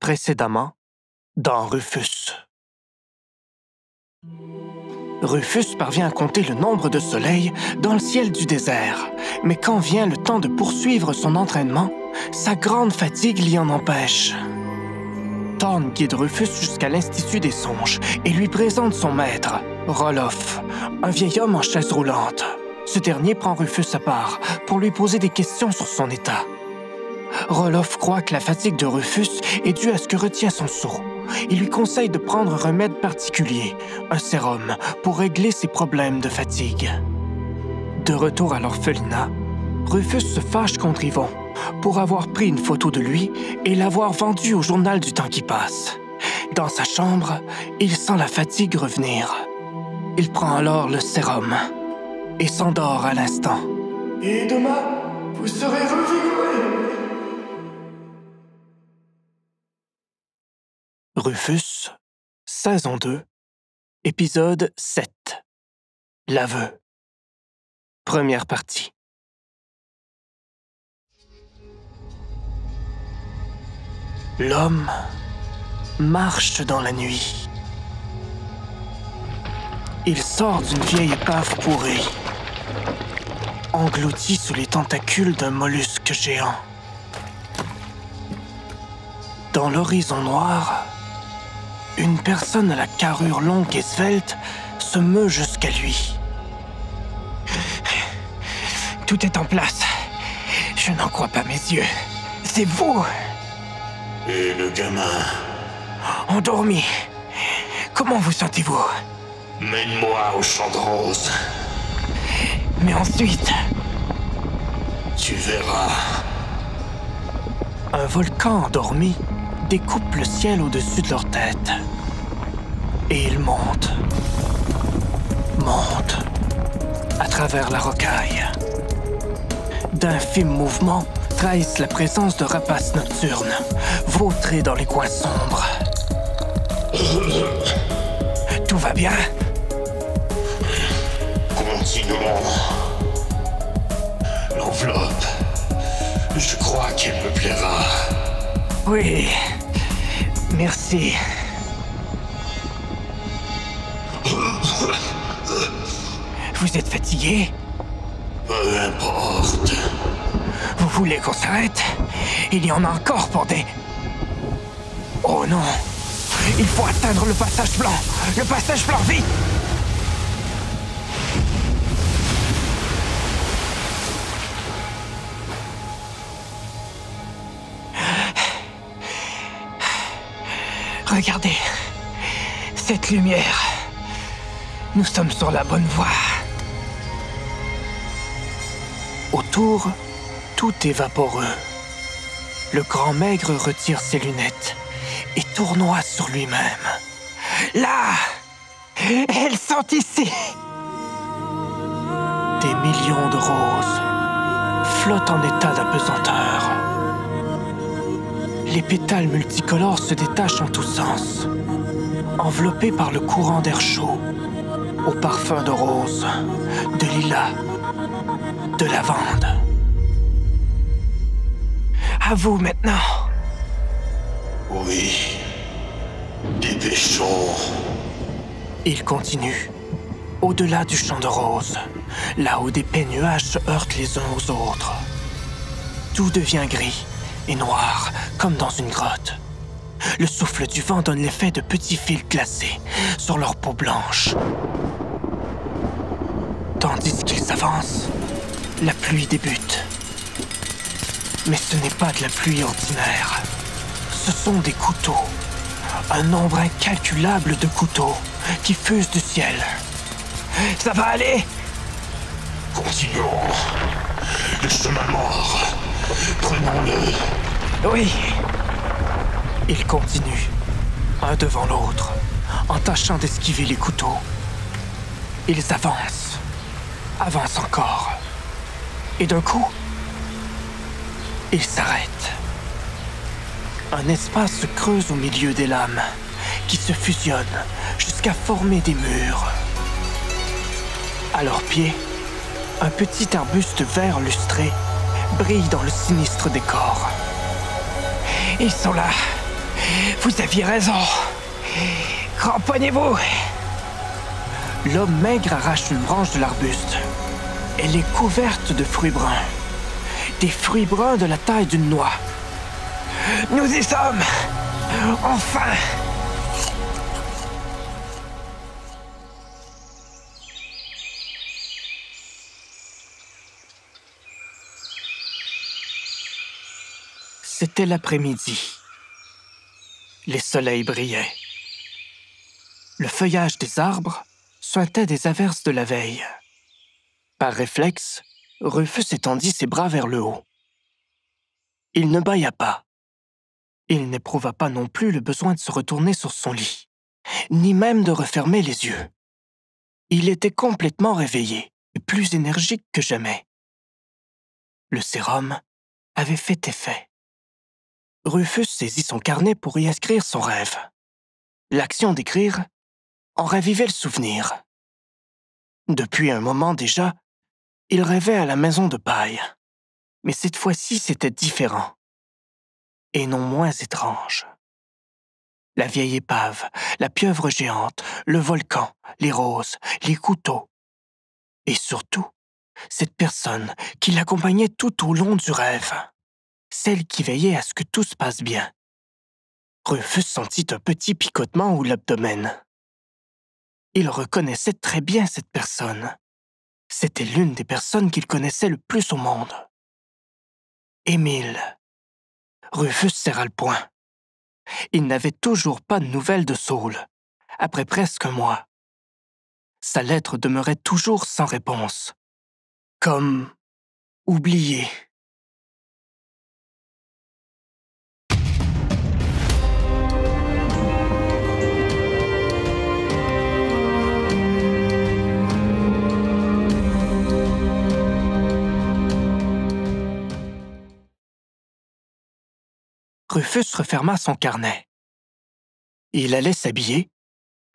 Précédemment, dans Rufus. Rufus parvient à compter le nombre de soleils dans le ciel du désert, mais quand vient le temps de poursuivre son entraînement, sa grande fatigue l'y en empêche. Thorn guide Rufus jusqu'à l'Institut des songes et lui présente son maître, Roloff, un vieil homme en chaise roulante. Ce dernier prend Rufus à part pour lui poser des questions sur son état. Roloff croit que la fatigue de Rufus est due à ce que retient son sceau. Il lui conseille de prendre un remède particulier, un sérum, pour régler ses problèmes de fatigue. De retour à l'orphelinat, Rufus se fâche contre Yvon pour avoir pris une photo de lui et l'avoir vendue au journal du temps qui passe. Dans sa chambre, il sent la fatigue revenir. Il prend alors le sérum et s'endort à l'instant. Et demain, vous serez revigoré. Rufus, saison 2, épisode 7. L'aveu. Première partie. L'homme marche dans la nuit. Il sort d'une vieille épave pourrie, englouti sous les tentacules d'un mollusque géant. Dans l'horizon noir, une personne à la carrure longue et svelte se meut jusqu'à lui. Tout est en place. Je n'en crois pas mes yeux. C'est vous! Et le gamin? Endormi. Comment vous sentez-vous? Mène-moi au champ de rose. Mais ensuite... Tu verras. Un volcan endormi découpe le ciel au-dessus de leur tête. Et il monte. Monte. À travers la rocaille. D'infimes mouvements trahissent la présence de rapaces nocturnes, vautrés dans les coins sombres. Tout va bien? Continuons. L'enveloppe. Je crois qu'elle me plaira. Oui. Merci. Vous êtes fatigué? Peu importe. Vous voulez qu'on s'arrête? Il y en a encore pour des... Oh non! Il faut atteindre le passage blanc! Le passage blanc, vite! Regardez, cette lumière. Nous sommes sur la bonne voie. Autour, tout est vaporeux. Le grand maigre retire ses lunettes et tournoie sur lui-même. Là! Elles sont ici! Des millions de roses flottent en état d'apesanteur. Les pétales multicolores se détachent en tous sens, enveloppés par le courant d'air chaud, au parfum de rose, de lilas, de lavande. À vous maintenant. Oui. Dépêchons. Il continue, au-delà du champ de roses, là où d'épais nuages se heurtent les uns aux autres. Tout devient gris et noir, comme dans une grotte. Le souffle du vent donne l'effet de petits fils glacés sur leur peau blanche. Tandis qu'ils avancent, la pluie débute. Mais ce n'est pas de la pluie ordinaire. Ce sont des couteaux. Un nombre incalculable de couteaux qui fusent du ciel. Ça va aller? Continuons. Le chemin mort. Prenons-le. Oui. Ils continuent, un devant l'autre, en tâchant d'esquiver les couteaux. Ils avancent, avancent encore. Et d'un coup, ils s'arrêtent. Un espace se creuse au milieu des lames, qui se fusionnent jusqu'à former des murs. À leurs pieds, un petit arbuste vert lustré brille dans le sinistre décor. Ils sont là. Vous aviez raison. Cramponnez-vous. L'homme maigre arrache une branche de l'arbuste. Elle est couverte de fruits bruns. Des fruits bruns de la taille d'une noix. Nous y sommes! Enfin! C'était l'après-midi. Les soleils brillaient. Le feuillage des arbres suintait des averses de la veille. Par réflexe, Rufus étendit ses bras vers le haut. Il ne bâilla pas. Il n'éprouva pas non plus le besoin de se retourner sur son lit, ni même de refermer les yeux. Il était complètement réveillé et plus énergique que jamais. Le sérum avait fait effet. Rufus saisit son carnet pour y inscrire son rêve. L'action d'écrire en ravivait le souvenir. Depuis un moment déjà, il rêvait à la maison de paille. Mais cette fois-ci, c'était différent. Et non moins étrange. La vieille épave, la pieuvre géante, le volcan, les roses, les couteaux. Et surtout, cette personne qui l'accompagnait tout au long du rêve. Celle qui veillait à ce que tout se passe bien. Rufus sentit un petit picotement au l'abdomen. Il reconnaissait très bien cette personne. C'était l'une des personnes qu'il connaissait le plus au monde. Émile. Rufus serra le poing. Il n'avait toujours pas de nouvelles de Saul, après presque un mois. Sa lettre demeurait toujours sans réponse. Comme oubliée. Rufus referma son carnet. Il allait s'habiller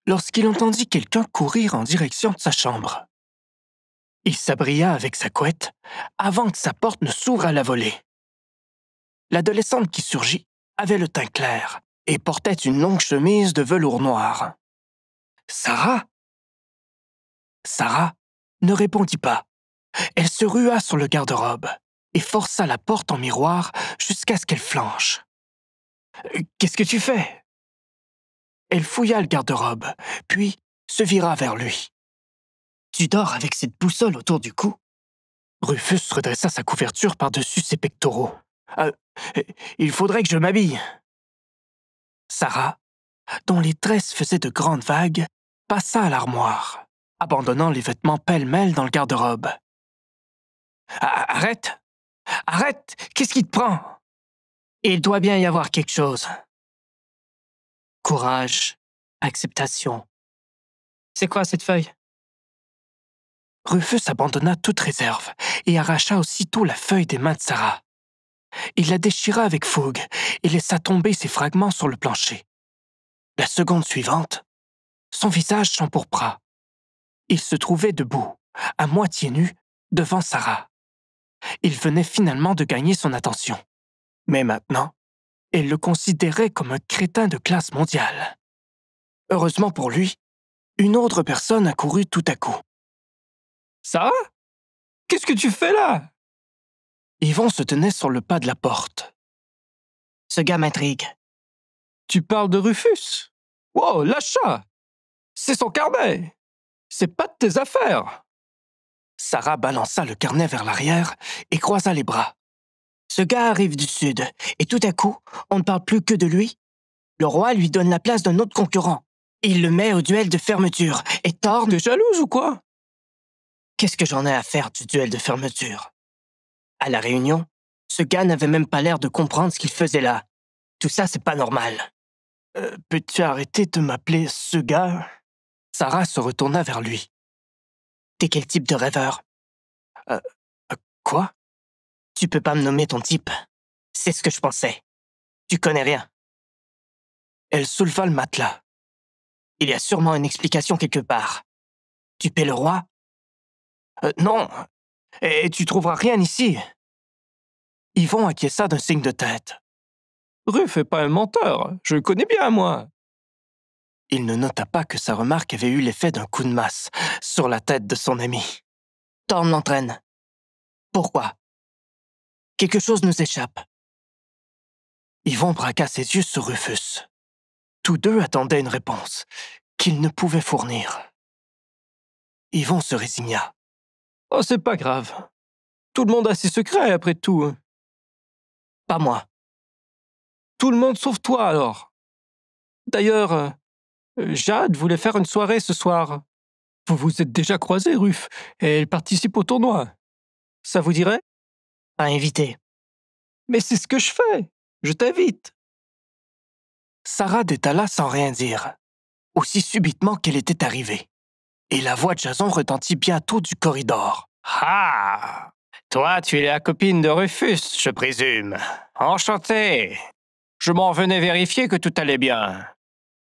lorsqu'il entendit quelqu'un courir en direction de sa chambre. Il s'abrilla avec sa couette avant que sa porte ne s'ouvre à la volée. L'adolescente qui surgit avait le teint clair et portait une longue chemise de velours noir. « Sarah ?» Sarah ne répondit pas. Elle se rua sur le garde-robe et força la porte en miroir jusqu'à ce qu'elle flanche. « Qu'est-ce que tu fais ?» Elle fouilla le garde-robe, puis se vira vers lui. « Tu dors avec cette boussole autour du cou ?» Rufus redressa sa couverture par-dessus ses pectoraux. « Il faudrait que je m'habille. » Sarah, dont les tresses faisaient de grandes vagues, passa à l'armoire, abandonnant les vêtements pêle-mêle dans le garde-robe. « Arrête! Arrête! Qu'est-ce qui te prend? Il doit bien y avoir quelque chose. » Courage, acceptation. C'est quoi cette feuille? Rufus abandonna toute réserve et arracha aussitôt la feuille des mains de Sarah. Il la déchira avec fougue et laissa tomber ses fragments sur le plancher. La seconde suivante, son visage s'empourpra. Il se trouvait debout, à moitié nu, devant Sarah. Il venait finalement de gagner son attention. Mais maintenant, elle le considérait comme un crétin de classe mondiale. Heureusement pour lui, une autre personne accourut tout à coup. « Sarah? Qu'est-ce que tu fais là? » Yvon se tenait sur le pas de la porte. « Ce gars m'intrigue. »« Tu parles de Rufus? Wow, lâche ça! C'est son carnet! C'est pas de tes affaires! » Sarah balança le carnet vers l'arrière et croisa les bras. « Ce gars arrive du sud, et tout à coup, on ne parle plus que de lui. Le roi lui donne la place d'un autre concurrent. Il le met au duel de fermeture, et Thorne... »« T'es jalouse ou quoi? » Qu'est-ce que j'en ai à faire du duel de fermeture? À la réunion, ce gars n'avait même pas l'air de comprendre ce qu'il faisait là. Tout ça, c'est pas normal. Peux-tu arrêter de m'appeler ce gars? Sarah se retourna vers lui. T'es quel type de rêveur? Quoi? Tu peux pas me nommer ton type. C'est ce que je pensais. Tu connais rien. Elle souleva le matelas. Il y a sûrement une explication quelque part. Tu paies le roi? Non, et tu trouveras rien ici. Yvon acquiesça d'un signe de tête. Ruf est pas un menteur, je le connais bien, moi. Il ne nota pas que sa remarque avait eu l'effet d'un coup de masse sur la tête de son ami. Thorn l'entraîne. Pourquoi? Quelque chose nous échappe. Yvon braqua ses yeux sur Rufus. Tous deux attendaient une réponse qu'il ne pouvait fournir. Yvon se résigna. Oh, c'est pas grave. Tout le monde a ses secrets, après tout. Pas moi. Tout le monde sauf toi, alors. D'ailleurs, Jade voulait faire une soirée ce soir. Vous vous êtes déjà croisés, Ruf, et elle participe au tournoi. Ça vous dirait? À inviter. Mais c'est ce que je fais. Je t'invite. Sarah détala sans rien dire, aussi subitement qu'elle était arrivée. Et la voix de Jason retentit bientôt du corridor. Ah! Toi, tu es la copine de Rufus, je présume. Enchanté. Je m'en venais vérifier que tout allait bien.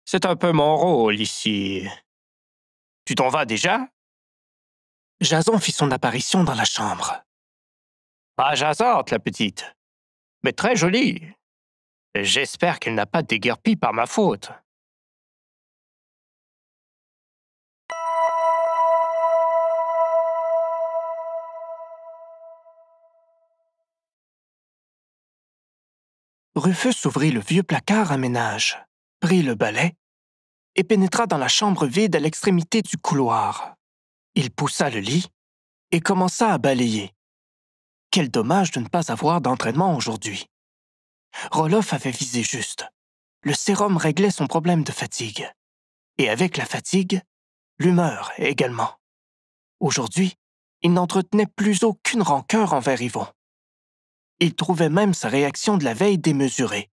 C'est un peu mon rôle ici. Tu t'en vas déjà? Jason fit son apparition dans la chambre. Pas jasante, la petite, mais très jolie. J'espère qu'elle n'a pas déguerpi par ma faute. Rufus ouvrit le vieux placard à ménage, prit le balai et pénétra dans la chambre vide à l'extrémité du couloir. Il poussa le lit et commença à balayer. Quel dommage de ne pas avoir d'entraînement aujourd'hui. Roloff avait visé juste. Le sérum réglait son problème de fatigue. Et avec la fatigue, l'humeur également. Aujourd'hui, il n'entretenait plus aucune rancœur envers Yvon. Il trouvait même sa réaction de la veille démesurée.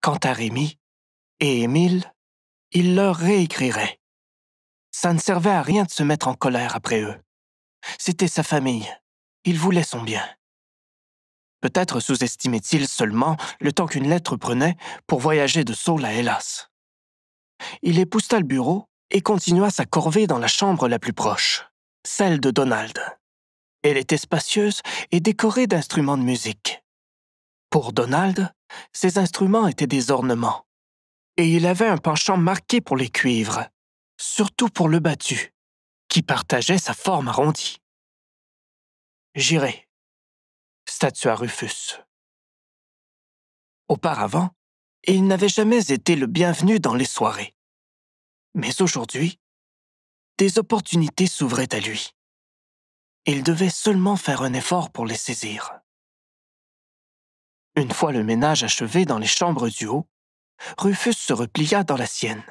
Quant à Rémi et Émile, il leur réécrirait. Ça ne servait à rien de se mettre en colère après eux. C'était sa famille. Il voulait son bien. Peut-être sous-estimait-il seulement le temps qu'une lettre prenait pour voyager de Saul à Hellas. Il époussa le bureau et continua sa corvée dans la chambre la plus proche, celle de Donald. Elle était spacieuse et décorée d'instruments de musique. Pour Donald, ces instruments étaient des ornements, et il avait un penchant marqué pour les cuivres, surtout pour le battu, qui partageait sa forme arrondie. J'irai, statua Rufus. Auparavant, il n'avait jamais été le bienvenu dans les soirées. Mais aujourd'hui, des opportunités s'ouvraient à lui. Il devait seulement faire un effort pour les saisir. Une fois le ménage achevé dans les chambres du haut, Rufus se replia dans la sienne.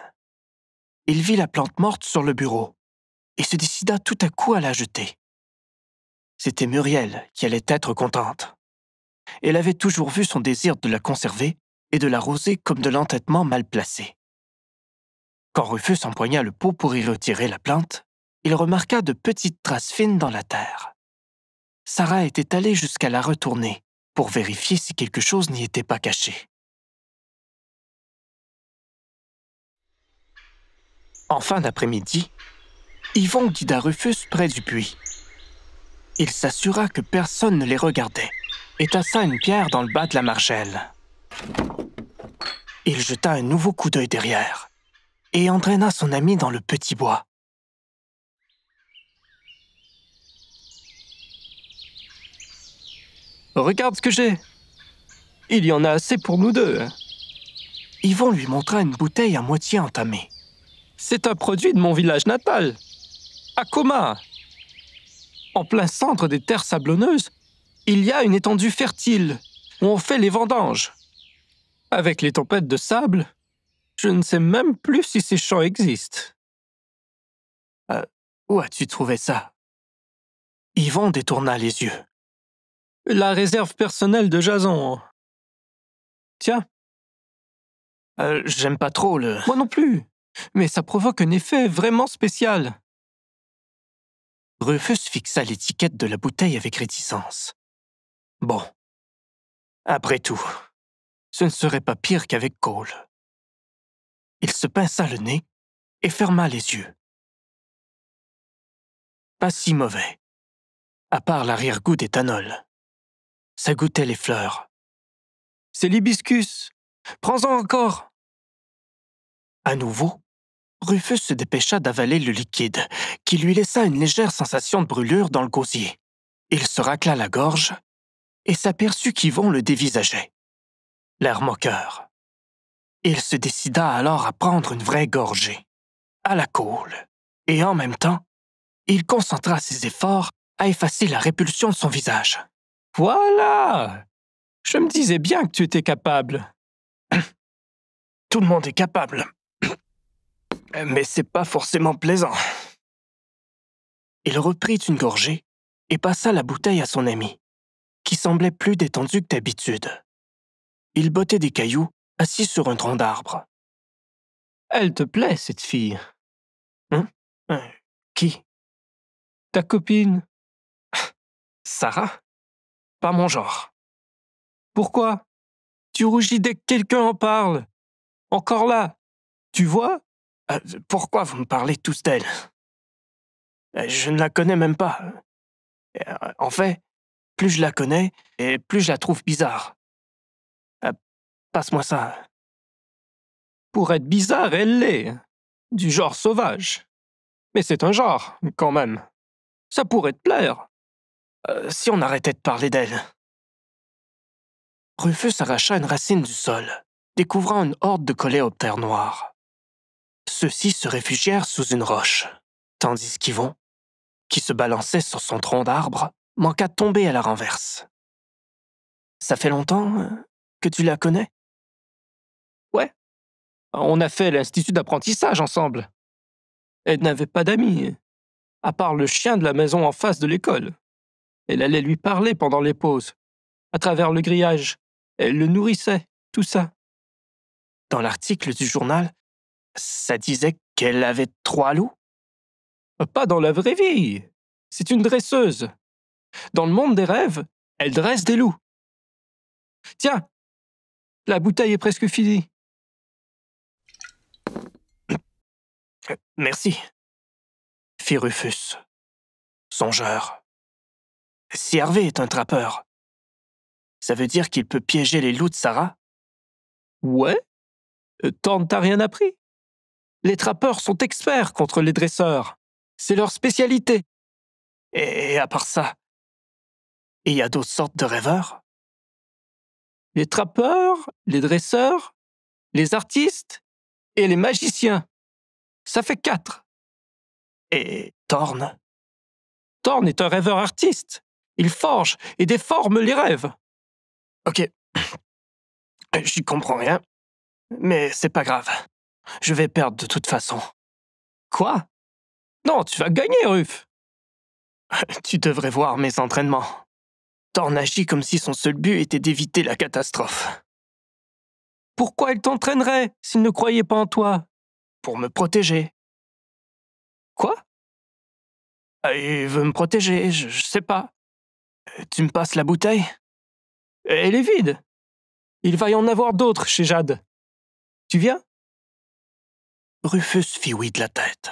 Il vit la plante morte sur le bureau et se décida tout à coup à la jeter. C'était Muriel qui allait être contente. Elle avait toujours vu son désir de la conserver et de l'arroser comme de l'entêtement mal placé. Quand Rufus empoigna le pot pour y retirer la plante, il remarqua de petites traces fines dans la terre. Sarah était allée jusqu'à la retourner pour vérifier si quelque chose n'y était pas caché. En fin d'après-midi, Yvon guida Rufus près du puits. Il s'assura que personne ne les regardait et tassa une pierre dans le bas de la margelle. Il jeta un nouveau coup d'œil derrière et entraîna son ami dans le petit bois. Regarde ce que j'ai. Il y en a assez pour nous deux. Yvon lui montra une bouteille à moitié entamée. C'est un produit de mon village natal, Akoma. En plein centre des terres sablonneuses, il y a une étendue fertile où on fait les vendanges. Avec les tempêtes de sable, je ne sais même plus si ces champs existent. Où as-tu trouvé ça? Yvon détourna les yeux. La réserve personnelle de Jason. Tiens. J'aime pas trop le... Moi non plus, mais ça provoque un effet vraiment spécial. Rufus fixa l'étiquette de la bouteille avec réticence. Bon. Après tout, ce ne serait pas pire qu'avec Cole. Il se pinça le nez et ferma les yeux. Pas si mauvais, à part l'arrière-goût d'éthanol. Ça goûtait les fleurs. C'est l'hibiscus. Prends-en encore. À nouveau, Rufus se dépêcha d'avaler le liquide, qui lui laissa une légère sensation de brûlure dans le gosier. Il se racla la gorge et s'aperçut qu'Yvon le dévisageait, l'air moqueur. Il se décida alors à prendre une vraie gorgée, à la cool, et en même temps, il concentra ses efforts à effacer la répulsion de son visage. Voilà! Je me disais bien que tu étais capable. Tout le monde est capable. Mais c'est pas forcément plaisant. Il reprit une gorgée et passa la bouteille à son ami, qui semblait plus détendu que d'habitude. Il bottait des cailloux, assis sur un tronc d'arbre. Elle te plaît, cette fille. Hein? Qui? Ta copine. Sarah? Pas mon genre. Pourquoi? Tu rougis dès que quelqu'un en parle. Encore là. Tu vois? Pourquoi vous me parlez tous d'elle? Je ne la connais même pas. En fait, plus je la connais, et plus je la trouve bizarre. Passe-moi ça. Pour être bizarre, elle l'est. Du genre sauvage. Mais c'est un genre, quand même. Ça pourrait te plaire. Si on arrêtait de parler d'elle. Rufus arracha une racine du sol, découvrant une horde de coléoptères noirs. Ceux-ci se réfugièrent sous une roche, tandis qu'Yvon, qui se balançait sur son tronc d'arbre, manqua de tomber à la renverse. Ça fait longtemps que tu la connais? Ouais. On a fait l'institut d'apprentissage ensemble. Elle n'avait pas d'amis, à part le chien de la maison en face de l'école. Elle allait lui parler pendant les pauses, à travers le grillage. Elle le nourrissait, tout ça. Dans l'article du journal, ça disait qu'elle avait 3 loups? Pas dans la vraie vie. C'est une dresseuse. Dans le monde des rêves, elle dresse des loups. Tiens, la bouteille est presque finie. Merci, fit Rufus, songeur. Si Hervé est un trappeur, ça veut dire qu'il peut piéger les loups de Sarah? Ouais? Thorne t'a rien appris? Les trappeurs sont experts contre les dresseurs. C'est leur spécialité. Et à part ça, il y a d'autres sortes de rêveurs? Les trappeurs, les dresseurs, les artistes et les magiciens. Ça fait 4. Et Thorne? Thorne est un rêveur artiste. Il forge et déforme les rêves. Ok. J'y comprends rien, mais c'est pas grave. Je vais perdre de toute façon. Quoi? Non, tu vas gagner, Ruf. Tu devrais voir mes entraînements. Thorne agit comme si son seul but était d'éviter la catastrophe. Pourquoi il t'entraînerait s'il ne croyait pas en toi? Pour me protéger. Quoi? Il veut me protéger, je sais pas. Tu me passes la bouteille? Elle est vide. Il va y en avoir d'autres chez Jade. Tu viens? Rufus fit oui de la tête.